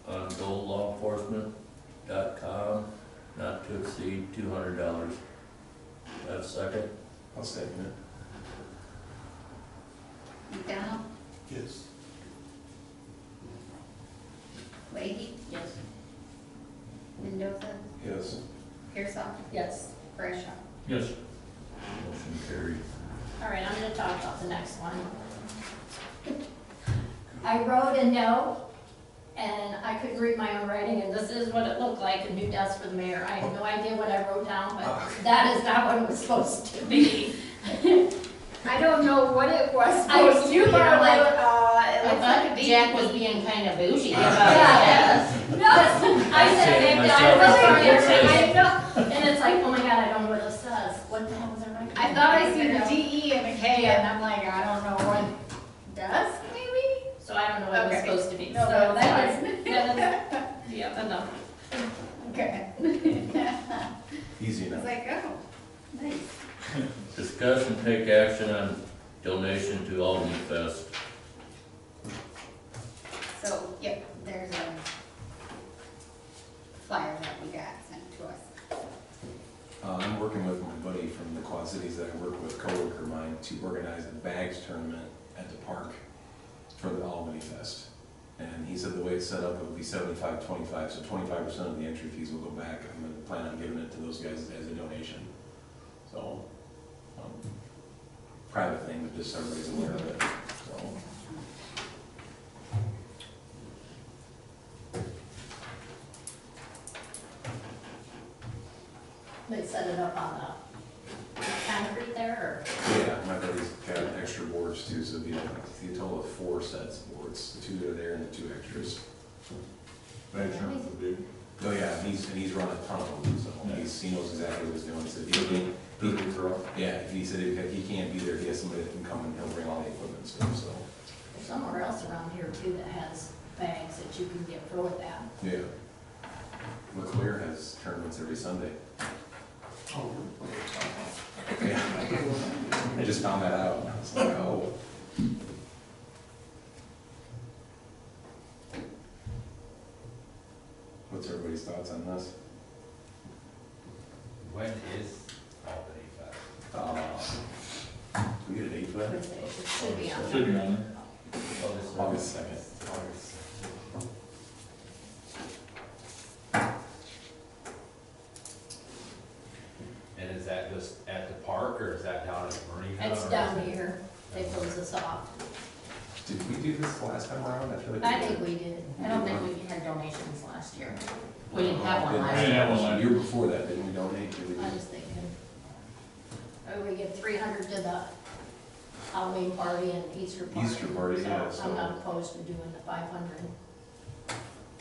on golawenforcement.com, not to exceed $200. Have a second? I'll second it. McDonald, Yes. Leahy, Yes. Mendoza, Yes. Pearsall, Yes. Bradshaw. Yes. Motion carried. All right, I'm gonna talk about the next one. I wrote a note, And I couldn't read my own writing, and this is what it looked like, a new desk for the mayor. I have no idea what I wrote down, but that is not what it was supposed to be. I don't know what it was I was supposed to be. super I'm like, it I looks like a thought bee. Jack was being kind of bougie about Yeah. it. No, I said, said maybe myself, I was it's sorry, like this. I know. and it's like, oh my god, I don't know what this says. What the hell was I writing? I thought I seen a DE and a K, and I'm like, I don't know what does, maybe? So I don't know what it was Okay. supposed to be. No, So no, that sorry. is. Yeah, enough. Okay. Easy It's enough. like, oh, nice. Discuss and take action on donation to Albany Fest. So, yep, there's a flyer that we got sent to us. I'm working with my buddy from the Quad Cities that I work with, coworker of mine, to organize a bags tournament at the park for the Albany Fest. And he said the way it's set up, it would be 75-25, so 25% of the entry fees will go back. I'm gonna plan on giving it to those guys as a donation. So, private thing, but just so everybody's aware of it, so. They set it up on the concrete there, Yeah, my buddy's got extra boards too, so it'd be a total of 4 sets of boards, the 2 that are there and the 2 extras. Thanks, Sean, for the big. Oh yeah, he's run a ton of them, so he knows exactly what he's doing. He said he said if he can't be there, he has somebody that can come and he'll bring all the equipment and stuff, so. or somewhere else around here too that has bags that you can get throw with that. Yeah. LeClaire has tournaments every Sunday. Yeah. I just found that out. I was like, oh. What's everybody's thoughts on this? When is Albany Fest? We get a date for that? It should be on Should there. be on there. August 2nd. And is that just at the park, or is that down at the marina? It's or down is it- here. They close us off. Did we do this the last time around? I feel like I think we did. I don't think we had donations last year. We didn't have one We last didn't year. have one last The year before that, didn't we donate? Did we I do- was thinking, we get 300 to the Halloween party and Easter party. Easter party, yeah, So so- I'm not opposed to doing the 500.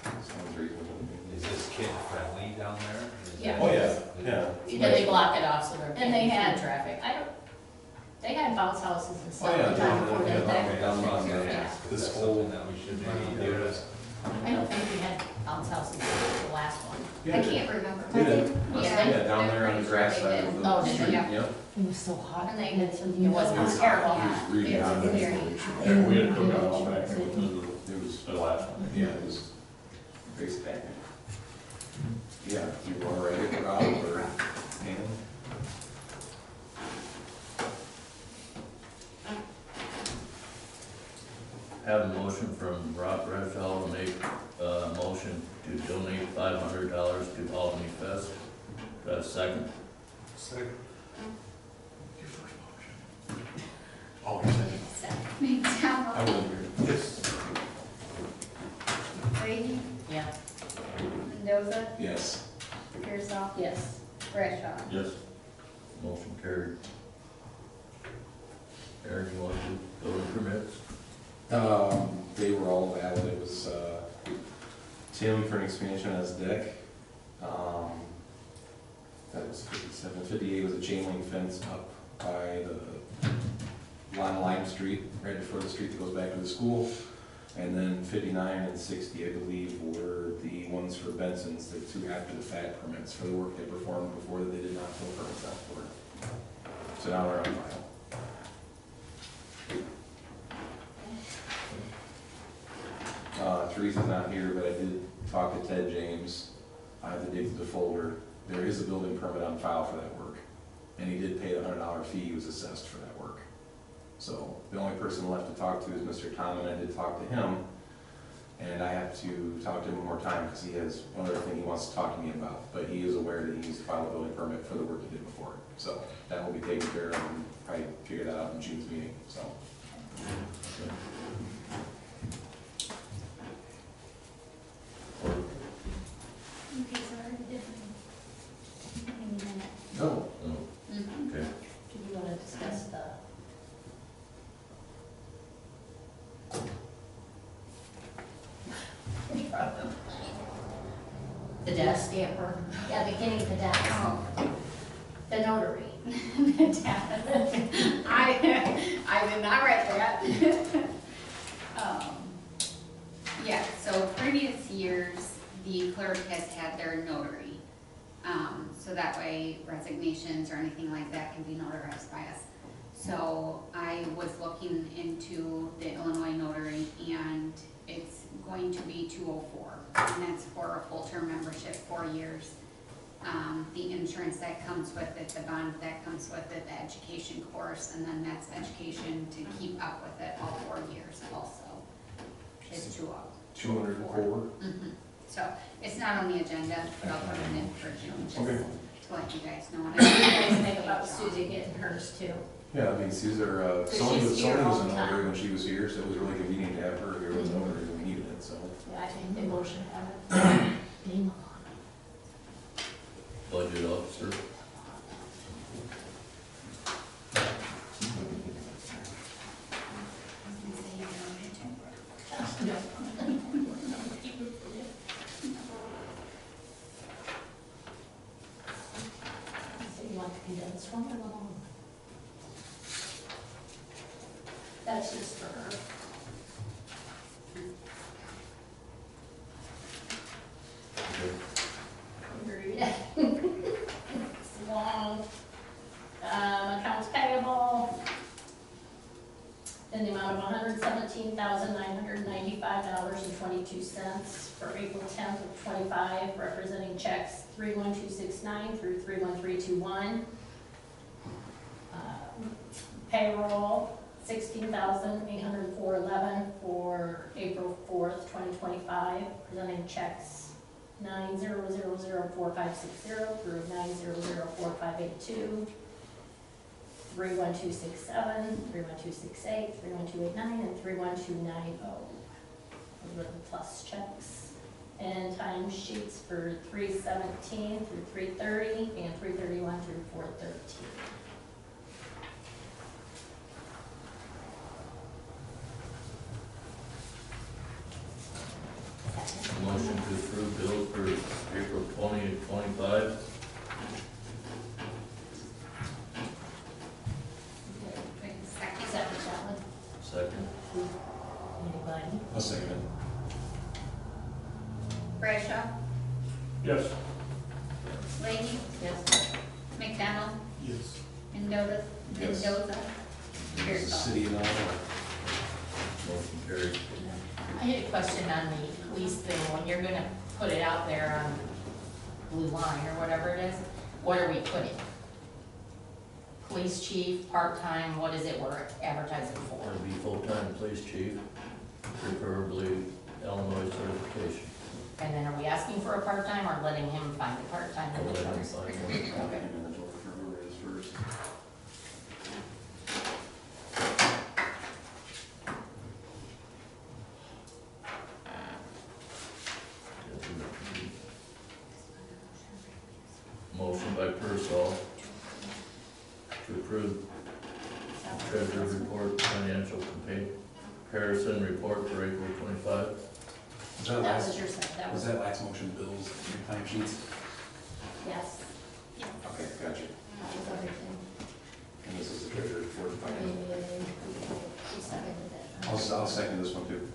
Sounds reasonable to me. Is this kid friendly down there? Is Yeah. that- Oh, yeah, yeah. And they block it off so there And can't they be had- food traffic. They had bounce houses and stuff. Oh, yeah, the time before yeah, that. yeah. Okay, that's what I was gonna Yeah. ask. Is This that whole- something that we should maybe do this? I don't think we had bounce houses for the last one. I can't remember. They did. Yeah. Yeah, down there on I'm the pretty grass sure side they of did. the Oh, did street, they? yep. it was so hot. And they- It wasn't It was terrible. Yeah. Really It was hot. very- Yeah, we had to cook out all back there with It was, the last one. yeah, it was very stagnant. Yeah, you want to write it, Rob, or Ann? Have a motion from Rob Bradshaw to make a motion to donate $500 to Albany Fest. Do I have a second? Second. Oh, you're saying. I McDonald, wasn't here. Yes. Leahy, Yeah. Mendoza, Yes. Pearsall, Yes. Bradshaw. Yes. Motion carried. Aaron, you want to go to permits? They were all valid. It was, Tim for an expansion on his deck. That was 57. 58 was a chain link fence up by the Lime Street, right before the street that goes back to the school. And then 59 and 60, I believe, were the ones for Benson's, the two after the fact permits for the work they performed before that they did not fill permits out for. So now they're on file. Teresa's not here, but I did talk to Ted James. I have to dig through the folder. There is a building permit on file for that work. And he did pay the $100 fee he was assessed for that work. So the only person left to talk to is Mr. Tom, and I did talk to him. And I have to talk to him one more time because he has one other thing he wants to talk to me about. But he is aware that he needs to file a building permit for the work he did before. So that will be taken care of and probably figure that out in June's meeting, so. Okay, sorry, different. Give me a minute. No. No, Mhm. okay. Do you wanna discuss the desk? Stamper, yeah, beginning of the desk. The notary. I did not write that. Yeah, so previous years, the clerk has had their notary. So that way resignations or anything like that can be notarized by us. So I was looking into the Illinois notary, and it's going to be $204, and that's for a full-term membership, 4 years. The insurance that comes with it, the bond that comes with it, the education course, and then that's education to keep up with it all 4 years also. Is 204. So it's not on the agenda, but I'll put it in for June, just Okay. to let you guys know. What do you guys think about Susie getting hers too? Yeah, I mean, Caesar, But Sony she's was here a all the time. notary when she was here, so it was really convenient to have her here as a notary when we needed it, so. Yeah, I think the motion have it. Name Budget officer, So you want the condensed one or the long one? That's just for her. okay. Agreed. It's long. Accounts payable in the amount of $117,995.22 for April 10th of '25, representing checks 31269 through 31321. Payroll, $16,804.11 for April 4th, 2025, presenting checks 9004560 through 9004582, 31267, 31268, 31289, and 31290. Those are the plus checks. And time sheets for 317 through 330 and 331 through 413. Motion to approve bills for April 20 and 25. Wait a second. Second that one. Second. Anybody? I'll second it. Bradshaw, Yes. Leahy, Yes. McDonald, Yes. Mendoza, Yes. Mendoza, It's Beard a city and all that. Motion carried. I had a question on the police thing, when you're gonna put it out there on Blue Line or whatever it is, what are we putting? Police chief, part-time, what is it we're advertising for? That'll be full-time police chief, preferably Illinois certification. And then are we asking for a part-time or letting him find a part-time? I'll let him find one. Okay. And then the door for whoever it is first. Motion by Pearsall, to approve treasurer report, financial comparison report for April 25. Was that That last, was your second, that was was, that last motion bills and time sheets? yes, Okay, gotcha. that was everything. And this is the treasurer report, financial. You seconded it. I'll second this one too.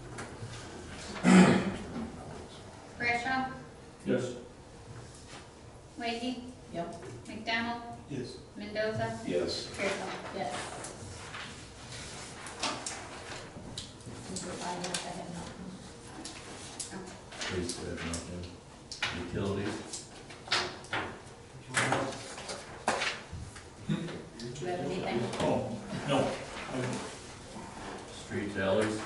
Bradshaw, Yes. Leahy, Yep. McDonald, Yes. Mendoza, Yes. Pearsall. Yes. Under finance, I have nothing. Please, we have nothing. Utilities, Do you have anything? Oh, no. streets, alleys,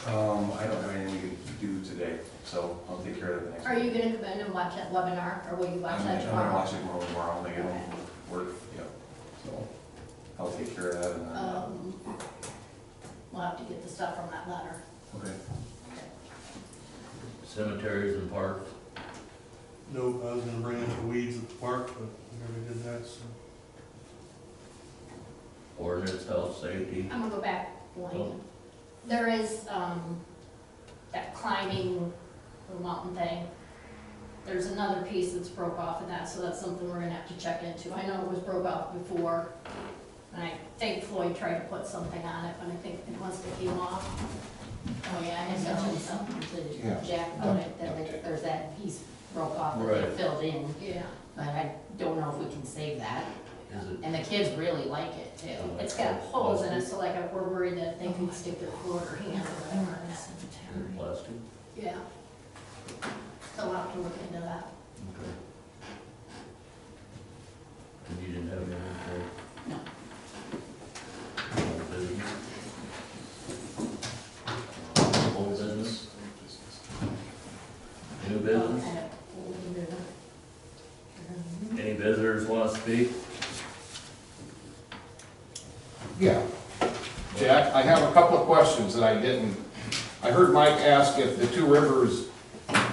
I don't have anything to do today, so I'll take care of it next week. Are you gonna come in and watch that webinar, or will you watch that I'm tomorrow? gonna watch it tomorrow, when I get home from work, yeah, so I'll take care of that and then, We'll have to get the stuff from that letter. okay. cemeteries and parks, Nope, I was gonna bring up the weeds at the park, but we already did that, so. ordinance, health, safety. I'm gonna go back Oh. one. There is, that climbing the mountain thing. There's another piece that's broke off of that, so that's something we're gonna have to check into. I know it was broke off before, and I think Floyd tried to put something on it, but I think it must have came off. Oh, yeah, I had mentioned something to Yeah. Jack about it, that there's that piece broke off that Right. they filled in, Yeah. but I don't know if we can save that. Is it, And the kids really like it too. It's got holes in it, so like we're worried that they could stick their foot or hand or whatever in it. is it plastic? Yeah. So we'll have to look into that. Okay. And you didn't have anything No. for old business? Old business, new business? I have old and new. Any visitors want to speak? Yeah. Jack, I have a couple of questions that I didn't, I heard Mike ask if the Two Rivers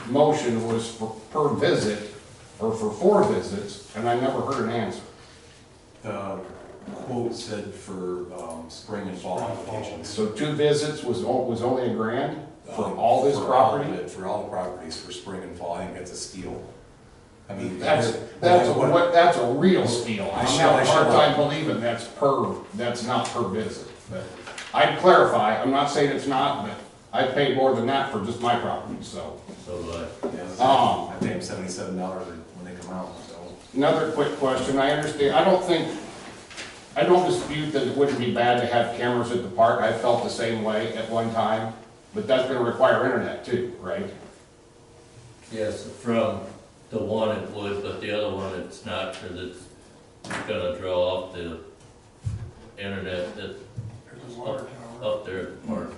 motion was for per visit or for 4 visits, and I never heard an answer. The quote said for, spring and fall applications. So 2 visits was only $1,000 for all this For all property? of it, for all the properties for spring and fall, I think that's a steal. I mean. That's what- that's a real steal. I I'm should- having I a should- hard time believing that's not per visit. But I'd clarify, I'm not saying it's not, but I paid more than that for just my property, so. So do I. Yeah, Um, I pay them $77 when they come out, so. Another quick question, I understand, I don't dispute that it wouldn't be bad to have cameras at the park, I felt the same way at one time, but that's gonna require internet too, right? Yes, from the one it would, but the other one it's not, because it's gonna draw off the internet that's There's a water tower. up there at the park.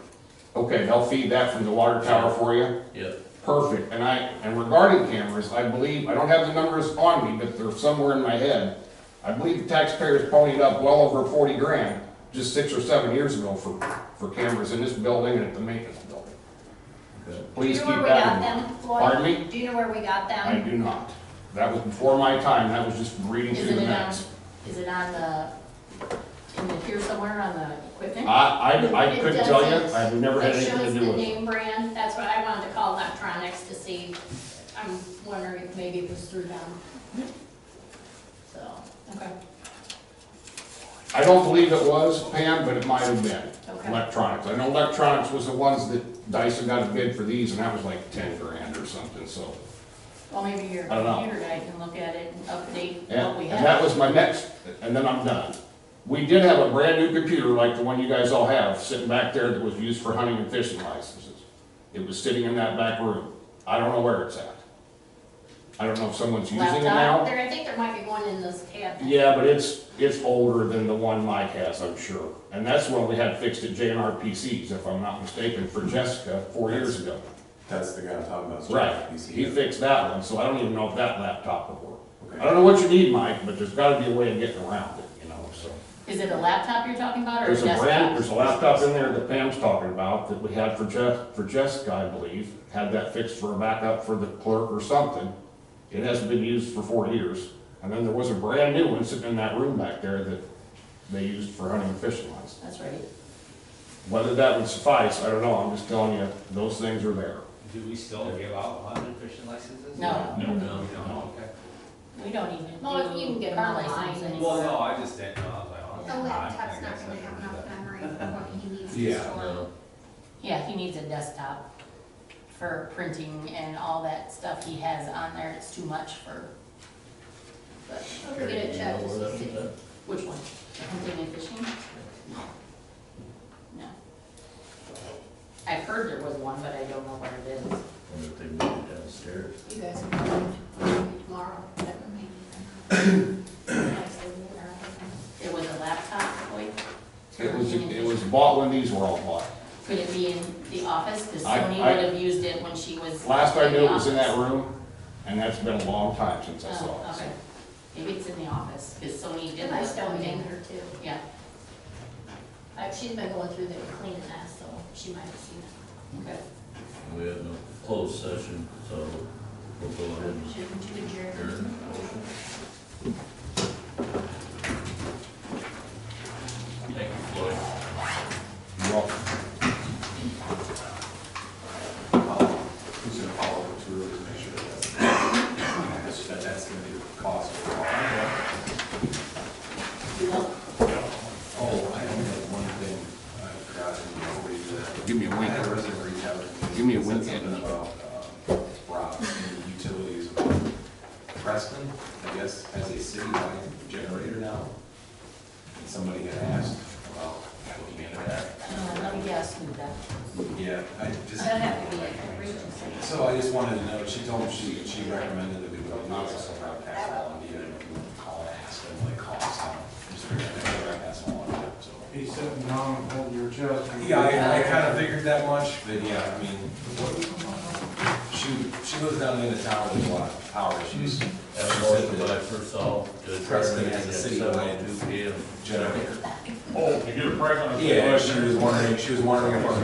Okay, they'll feed that from the water tower for you? Yep, Perfect, and regarding cameras, I believe, I don't have the numbers on me, but they're somewhere in my head. I believe the taxpayers ponied up well over $40,000 just 6 or 7 years ago for cameras in this building and at the maintenance building. okay. Please Do keep you know where we that got in mind. them, Floyd? Pardon me? Do you know where we got them? I do not. That was before my time, that was just reading Is through the it on, minutes. is it on in the here somewhere on the equipment? I It couldn't tell you, doesn't. I've never had It anything to shows do the with it. name brand, that's what I wanted to call electronics to see. I'm wondering if maybe it was through them. So, okay, I don't believe it was, Pam, but it might have been. okay. Electronics. I know electronics was the ones that Dyson got a bid for these, and that was like $10,000 or something, so. Well, maybe your I don't know. computer guy can look at it and update And what we and that have. was my next, and then I'm done. We did have a brand new computer like the one you guys all have, sitting back there that was used for hunting and fishing licenses. It was sitting in that back room. I don't know where it's at. I don't know if someone's using it Laptop, now. there, I think there might be one in this cabinet. Yeah, but it's older than the one Mike has, I'm sure. And that's one we had fixed at J&R PCs, if I'm not mistaken, for Jessica 4 years ago. That's the guy I'm talking about. Right, PC. he fixed that one, so I don't even know if that laptop would work. Okay. I don't know what you need, Mike, but there's gotta be a way of getting around it, you know, so. Is it a laptop you're talking about or a There's a desktop? laptop in there that Pam's talking about that we had for Jessica, I believe. Had that fixed for a backup for the clerk or something. It hasn't been used for 4 years. And then there was a brand new one sitting in that room back there that they used for hunting and fishing license. That's right. Whether that would suffice, I don't know, I'm just telling you, those things are there. Do we still give out hunting and fishing licenses? No. We No. don't, okay. We don't even Well, if you can do get car them online license and- anymore. Well, no, I just didn't know, I was like, oh. The laptop's not gonna have enough memory for what he needs to Yeah. store. No. Yeah, he needs a desktop for printing and all that stuff he has on there, it's too much for, but, I'll go get it checked. You know where that was at? which one? Hunting and fishing? No. I've heard there was one, but I don't know what it is. Wonder if they moved it downstairs. You guys can come tomorrow, whatever. It was a laptop, boy? It was bought when these were all bought. Could it be in the office? Because I- Sony I- would have used it when she was. Last I knew, the it was in that office. room, and that's been a long time since I saw Oh, it. okay. Maybe it's in the office, because Sony did. And I the still cleaning. in her too. Yeah, She's been going through there cleaning that, so she might have seen it. okay. We have no closed session, so we'll go ahead and Shouldn't you adjourn? adjourn. Thank you, Floyd. You're welcome. Who's gonna follow the tour to make sure that's gonna be the cost of You know, Oh, I only have one thing I forgot to read that. Give me a I wink. had a resident reach out to me. Give me a Said wink. Something about, Rob and the utilities. about Preston, I guess, has a citywide generator now. And somebody had asked about looking into that. let me guess who that. Yeah, I just. That'd have to be like a region. So I just wanted to know, she told me she recommended that we would not also have pass along, even if we would call and ask them like cost. Just figured I'd pass along, so. He's sitting down and holding your chest. Yeah, I kind of figured that much, but yeah, I mean, she lives down in the tower, there's a lot of power issues. Have a motion by Purcell to adjourn Preston meeting at has a citywide 7:02 p.m. generator. Oh, to get a price on it? Yeah, she was wondering if our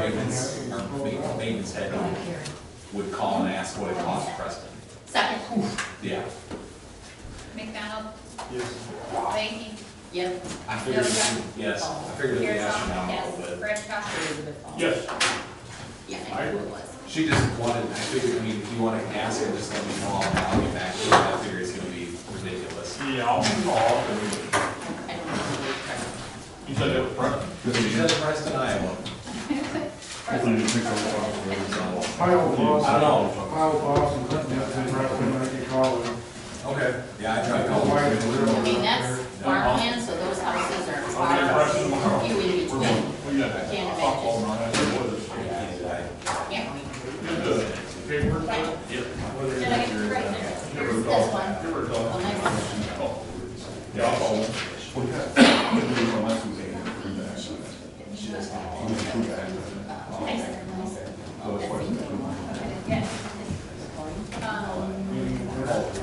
maintenance head would call and ask what it cost Preston. Second. Yeah, McDonald, Yes. Leahy, Yep. I figured, yes, I figured it'd be Pearson, astronomical, yes, but Bradshaw. Elizabeth Fall. Yes. Yeah, I knew it was. she just wanted, I figured, I mean, if you want to ask her, just let me know, I'll get back to you. I figure it's gonna be ridiculous. Yeah, I'll call. I don't know who they are. You said it was Preston? She says Preston, Iowa. Pile boss. I don't know. Pile boss and Clinton, that's the Preston, I can call him. Okay. Yeah, I tried calling. Why is it I mean, that's farmland, so those houses are far, few in between. I can't imagine. Yeah. Paper? Did I get it right there? Here's this one. Oh, nice one. Yeah, I'll call him.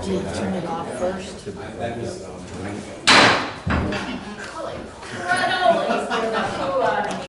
Do you turn it off first? That was, Holy crud,